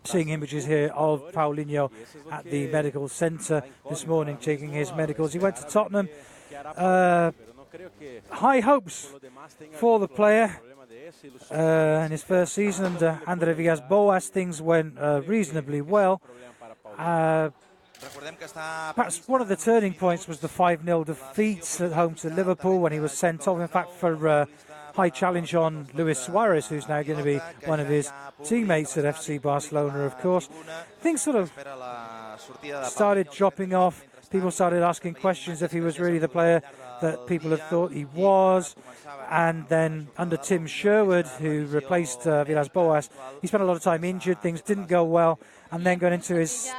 Seeing images here of Paulinho at the medical centre this morning, taking his medicals. He went to Tottenham. High hopes for the player in his first season under Andre Villas-Boas. Things went reasonably well. Perhaps one of the turning points was the 5-0 defeat at home to Liverpool when he was sent off, in fact, for high challenge on Luis Suarez, who's now going to be one of his teammates at FC Barcelona, of course. Things sort of started dropping off. People started asking questions if he was really the player that people had thought he was. And then under Tim Sherwood, who replaced Villas-Boas, he spent a lot of time injured. Things didn't go well. And then going into his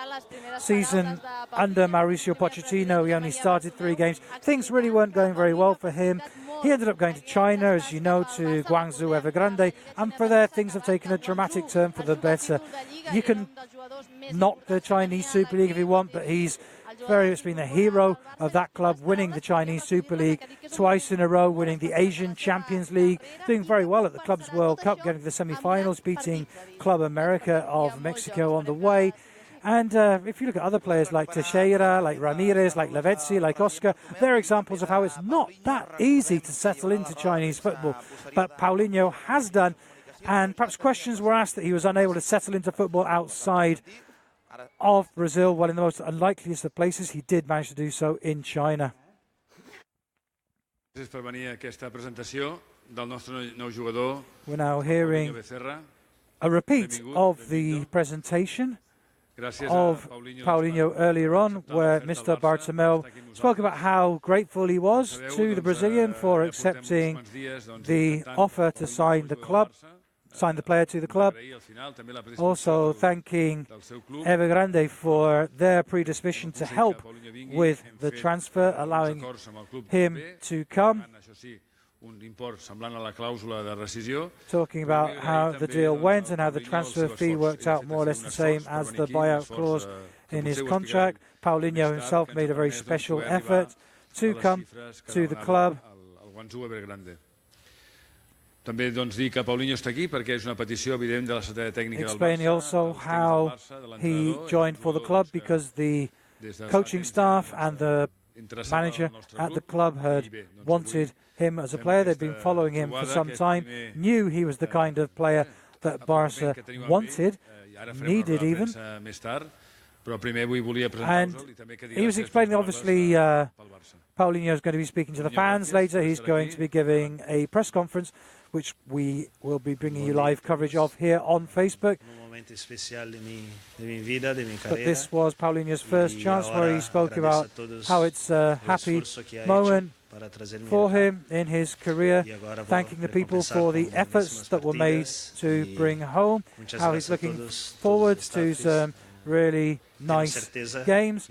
season under Mauricio Pochettino, he only started 3 games. Things really weren't going very well for him. He ended up going to China, as you know, to Guangzhou Evergrande, and for there things have taken a dramatic turn for the better. You can knock the Chinese Super League if you want, but he's very much been the hero of that club, winning the Chinese Super League twice in a row, winning the Asian Champions League, doing very well at the Clubs World Cup, getting to the semi-finals, beating Club America of Mexico on the way. And if you look at other players like Teixeira, like Ramirez, like Lavezzi, like Oscar, they're examples of how it's not that easy to settle into Chinese football. But Paulinho has done, and perhaps questions were asked that he was unable to settle into football outside of Brazil. Well, in the most unlikeliest of places, he did manage to do so in China. We're now hearing a repeat of the presentation of Paulinho earlier on, where Mr. Bartomeu spoke about how grateful he was to the Brazilian for accepting the offer to sign the player to the club. Also thanking Evergrande for their predisposition to help with the transfer, allowing him to come. Talking about how the deal went and how the transfer fee worked out more or less the same as the buyout clause in his contract. Paulinho himself made a very special effort to come to the club. Explaining also how he joined for the club, because the coaching staff and the manager at the club had wanted him as a player. They'd been following him for some time, knew he was the kind of player that Barca wanted, needed even. And he was explaining, obviously, Paulinho is going to be speaking to the fans later. He's going to be giving a press conference, which we will be bringing you live coverage of here on Facebook. But this was Paulinho's first chance, where he spoke about how it's a happy moment for him in his career, thanking the people for the efforts that were made to bring home, how he's looking forward to some really nice games,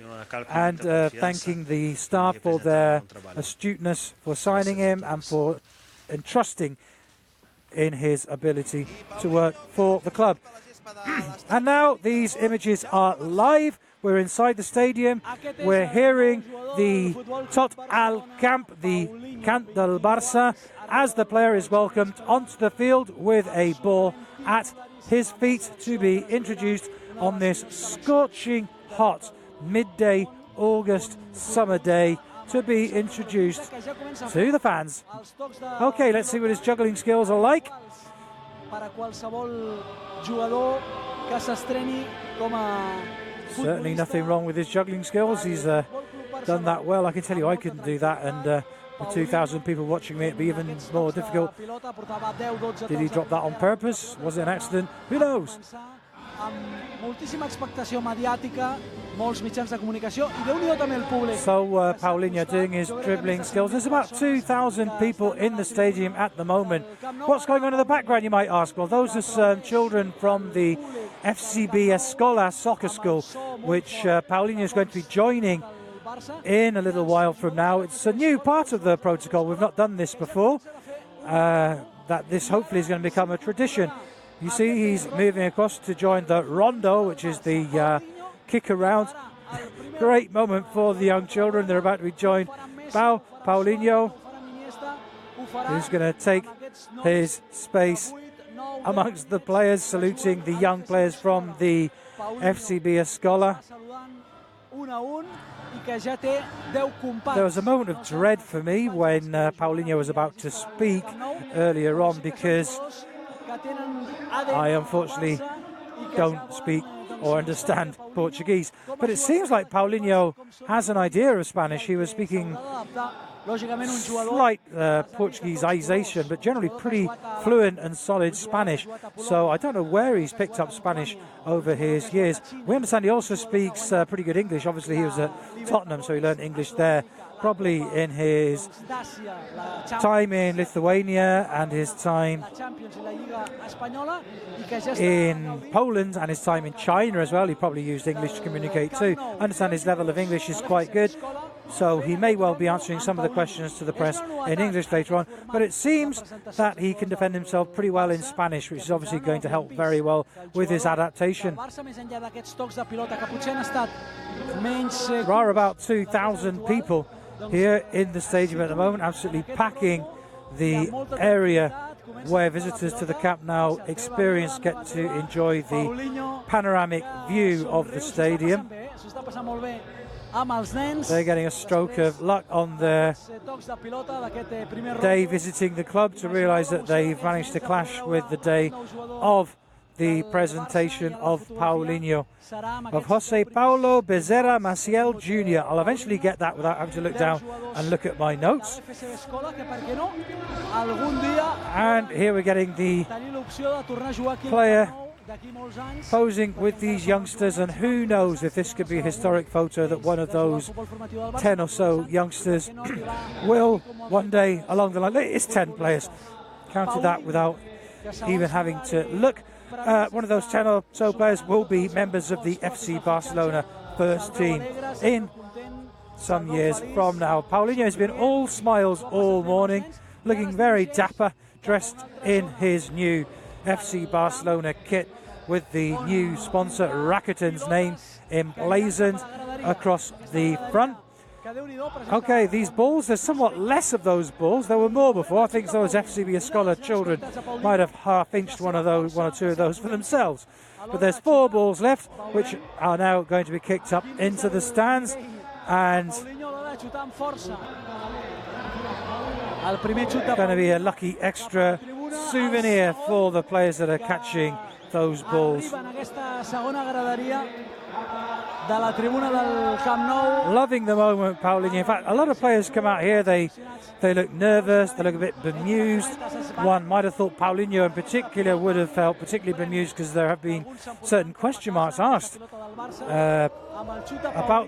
and thanking the staff for their astuteness for signing him and for entrusting in his ability to work for the club. And now these images are live. We're inside the stadium. We're hearing the Tot al Camp, the Cant del Barça, as the player is welcomed onto the field with a ball at his feet to be introduced on this scorching hot midday August summer day, to be introduced to the fans. Okay, let's see what his juggling skills are like. Certainly nothing wrong with his juggling skills. He's done that well. I can tell you I couldn't do that, and with 2,000 people watching me, it'd be even more difficult. Did he drop that on purpose? Was it an accident? Who knows? So Paulinho doing his dribbling skills. There's about 2,000 people in the stadium at the moment. What's going on in the background, you might ask? Well, those are some children from the FCB Escola soccer school, which Paulinho is going to be joining in a little while from now. It's a new part of the protocol. We've not done this before. That this hopefully is going to become a tradition. You see he's moving across to join the rondo, which is the kick around. Great moment for the young children. They're about to be joined by Paulinho, who's going to take his space amongst the players, saluting the young players from the FCB Escola. There was a moment of dread for me when Paulinho was about to speak earlier on, because I unfortunately don't speak or understand Portuguese. But it seems like Paulinho has an idea of Spanish. He was speaking slight Portuguesization, but generally pretty fluent and solid Spanish. So I don't know where he's picked up Spanish over his years. We understand he also speaks pretty good English. Obviously, he was at Tottenham, so he learned English there. Probably in his time in Lithuania and his time in Poland and his time in China as well. He probably used English to communicate too. I understand his level of English is quite good, so he may well be answering some of the questions to the press in English later on. But it seems that he can defend himself pretty well in Spanish, which is obviously going to help very well with his adaptation. There are about 2,000 people here in the stadium at the moment, absolutely packing the area where visitors to the Camp Nou experience get to enjoy the panoramic view of the stadium. They're getting a stroke of luck on their day visiting the club to realise that they've managed to clash with the day of the presentation of Paulinho, of Jose Paulo Bezerra Maciel Jr. I'll eventually get that without having to look down and look at my notes. And here we're getting the player posing with these youngsters, and who knows if this could be a historic photo that one of those 10 or so youngsters will one day along the line. It's 10 players. Counted that without even having to look. One of those 10 or so players will be members of the FC Barcelona first team in some years from now. Paulinho has been all smiles all morning, looking very dapper, dressed in his new FC Barcelona kit with the new sponsor Rakuten's name emblazoned across the front. Okay, these balls, there's somewhat less of those balls. There were more before. I think those FCB Escola children might have half-inched one or two of those for themselves. But there's 4 balls left, which are now going to be kicked up into the stands. And going to be a lucky extra souvenir for the players that are catching those balls. Loving the moment, Paulinho. In fact, a lot of players come out here, they look nervous, they look a bit bemused. One might have thought Paulinho in particular would have felt particularly bemused, because there have been certain question marks asked about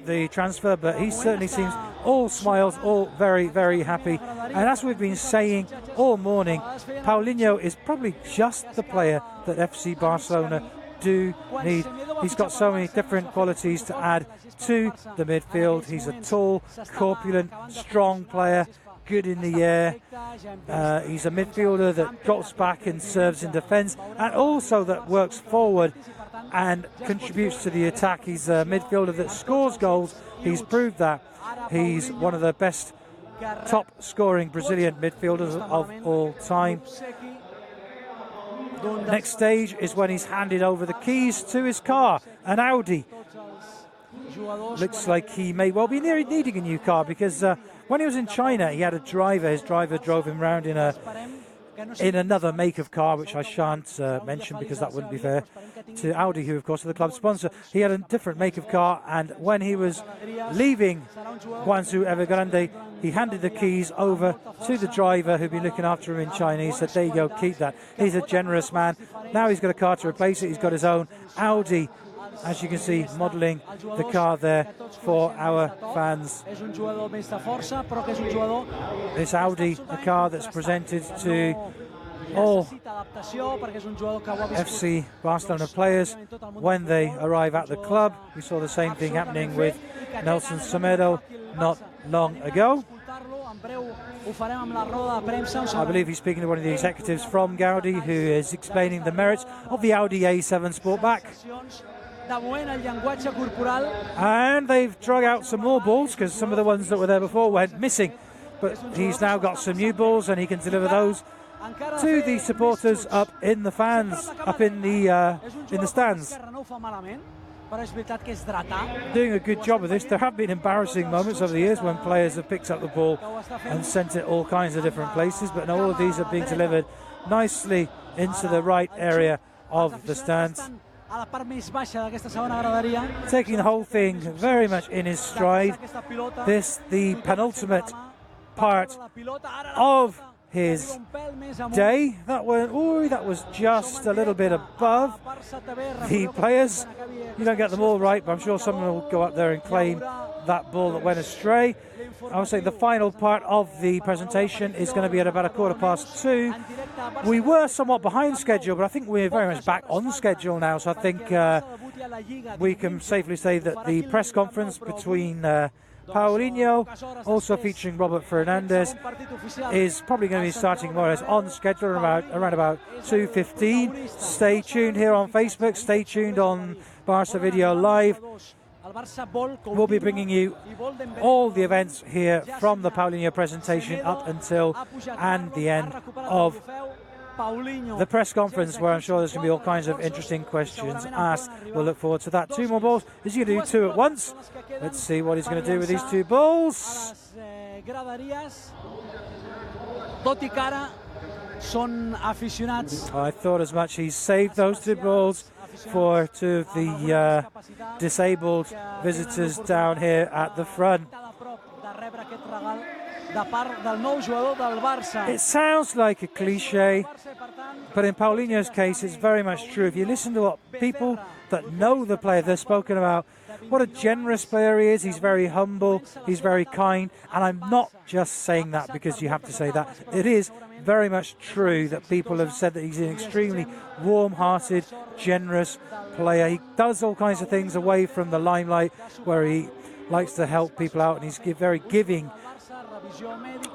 the transfer, but he certainly seems all smiles, all very, very happy. And as we've been saying all morning, Paulinho is probably just the player that FC Barcelona do need. He's got so many different qualities to add to the midfield. He's a tall, corpulent, strong player, good in the air. He's a midfielder that drops back and serves in defence, and also that works forward and contributes to the attack. He's a midfielder that scores goals. He's proved that. He's one of the best top scoring Brazilian midfielders of all time. Next stage is when he's handed over the keys to his car, an Audi. Looks like he may well be needing a new car, because when he was in China, he had a driver. His driver drove him around in another make of car, which I shan't mention because that wouldn't be fair to Audi, who of course are the club sponsor. He had a different make of car, and when he was leaving Guangzhou Evergrande, he handed the keys over to the driver who'd been looking after him in China. He said, there you go, keep that. He's a generous man. Now he's got a car to replace it. He's got his own Audi, as you can see, modelling the car there for our fans. This Audi, a car that's presented to all FC Barcelona players when they arrive at the club. We saw the same thing happening with Nelson Semedo not long ago. I believe he's speaking to one of the executives from Gaudi, who is explaining the merits of the Audi A7 Sportback. And they've drug out some more balls, because some of the ones that were there before went missing. But he's now got some new balls, and he can deliver those to the supporters up in the fans, up in the stands. Doing a good job of this. There have been embarrassing moments over the years when players have picked up the ball and sent it all kinds of different places, but all of these are being delivered nicely into the right area of the stands. Taking the whole thing very much in his stride. This, the penultimate part of his day. That was just a little bit above the players. You don't get them all right, but I'm sure someone will go up there and claim that ball that went astray. I would say the final part of the presentation is going to be at about 2:15. We were somewhat behind schedule, but I think we're very much back on schedule now. So I think we can safely say that the press conference between Paulinho, also featuring Robert Fernandez, is probably going to be starting more or less on schedule around about 2:15. Stay tuned here on Facebook. Stay tuned on Barca Video Live. We'll be bringing you all the events here from the Paulinho presentation up until and the end of the press conference, where I'm sure there's going to be all kinds of interesting questions asked. We'll look forward to that. 2 more balls. Is he going to do 2 at once? Let's see what he's going to do with these 2 balls. I thought as much. He's saved those 2 balls for 2 of the disabled visitors down here at the front. It sounds like a cliche, but in Paulinho's case it's very much true. If you listen to what people that know the player, they're spoken about, what a generous player he is. He's very humble, he's very kind, and I'm not just saying that because you have to say that. It is very much true that people have said that he's an extremely warm-hearted, generous player. He does all kinds of things away from the limelight, where he likes to help people out, and he's very giving.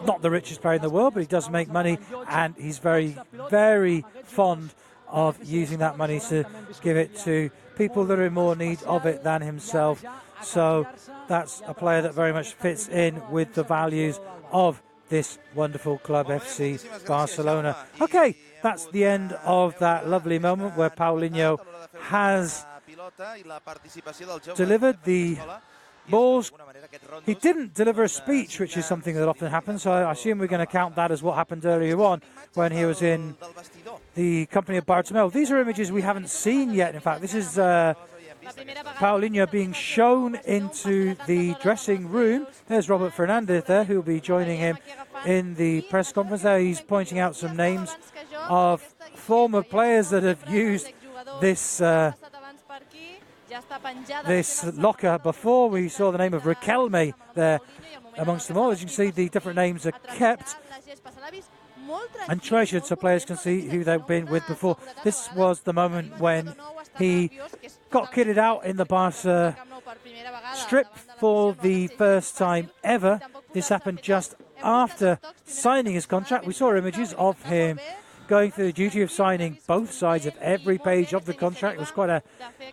Not the richest player in the world, but he does make money, and he's very, very fond of using that money to give it to people that are in more need of it than himself. So that's a player that very much fits in with the values of this wonderful club, FC Barcelona. Okay, that's the end of that lovely moment where Paulinho has delivered the balls. He didn't deliver a speech, which is something that often happens, so I assume we're going to count that as what happened earlier on when he was in the company of Bartomeu. These are images we haven't seen yet. In fact, this is Paulinho being shown into the dressing room. There's Robert Fernandez there, who will be joining him in the press conference. There he's pointing out some names of former players that have used this locker before. We saw the name of Riquelme there amongst them all. As you can see, the different names are kept and treasured so players can see who they've been with before. This was the moment when he got kitted out in the Barca strip for the first time ever. This happened just after signing his contract. We saw images of him going through the duty of signing both sides of every page of the contract. It was quite a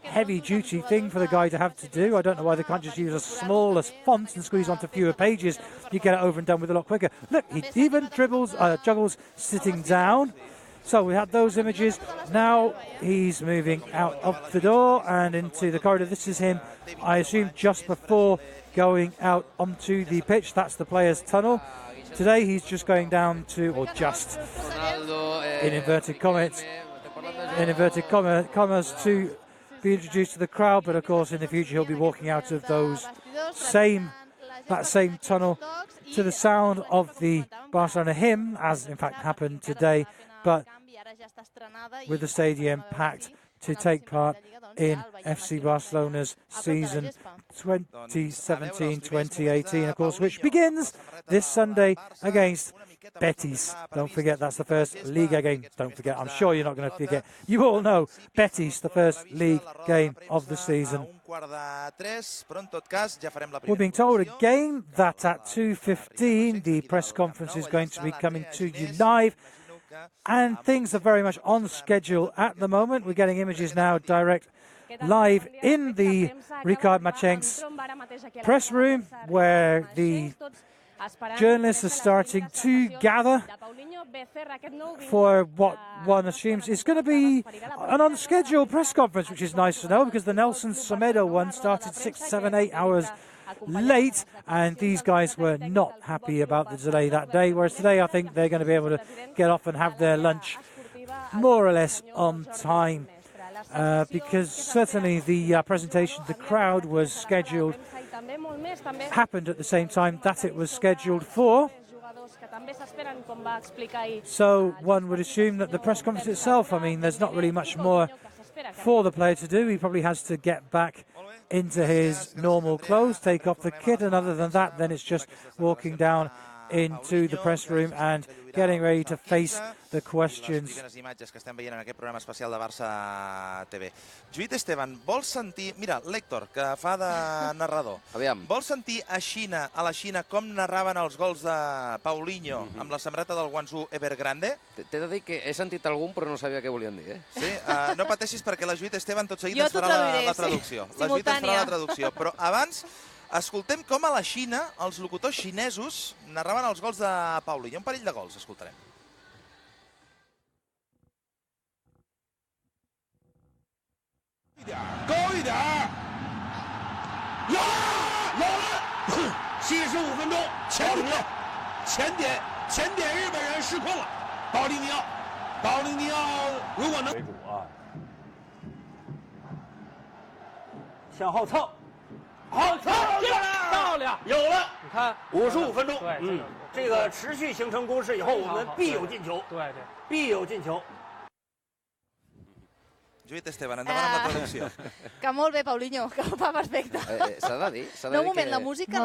heavy duty thing for the guy to have to do. I don't know why they can't just use a smaller font and squeeze onto fewer pages. You get it over and done with a lot quicker. Look, he even juggles sitting down. So we had those images. Now he's moving out of the door and into the corridor. This is him, I assume, just before going out onto the pitch. That's the players' tunnel. Today he's just going down to, or just, in inverted commas, to be introduced to the crowd. But of course, in the future, he'll be walking out of that same tunnel to the sound of the Barcelona hymn, as in fact happened today, but with the stadium packed to take part in FC Barcelona's season 2017-2018, of course, which begins this Sunday against Betis. Don't forget, that's the first Liga game. Don't forget, I'm sure you're not going to forget. You all know Betis, the first league game of the season. We're being told again that at 2:15 the press conference is going to be coming to you live, and things are very much on schedule at the moment. We're getting images now direct live in the Ricard Machen's press room, where the journalists are starting to gather for what one assumes is going to be an unscheduled press conference, which is nice to know because the Nelson Semedo one started 6, 7, 8 hours late, and these guys were not happy about the delay that day, whereas today I think they're going to be able to get off and have their lunch more or less on time, because certainly the presentation, the crowd was scheduled, happened at the same time that it was scheduled for. So one would assume that the press conference itself, I mean, there's not really much more for the player to do. He probably has to get back into his normal clothes, take off the kit, and other than that, then it's just walking down into the press room and getting ready to face the questions. Les imatges que estem veient en aquest programa especial de Barça TV. Lluís Esteban, vols sentir... Mira, l'Héctor, que fa de narrador. Aviam. Vols sentir a la Xina com narraven els gols de Paulinho amb la samarreta del Guangzhou Evergrande? T'he de dir que he sentit algun, però no sabia què volien dir, Sí? No pateixis perquè la Lluís Esteban tot seguit ens farà la traducció. La Lluís ens farà la traducció. Però abans, escoltem com a la Xina, els locutors xinesos narraven els gols de Paulinho. Un parell de gols, escoltarem. 高一点儿，有了！75分钟，前点日本人失控了，保利尼奥如果能为主啊，向后蹭，好蹭进来了，漂亮，有了！你看，55分钟，这个持续形成攻势以后，我们必有进球，对，必有进球。 Lluís Esteban, endavant amb la traducció. Que molt bé, Paulinho, que ho fa perfecte. S'ha de dir. No, un moment, la música...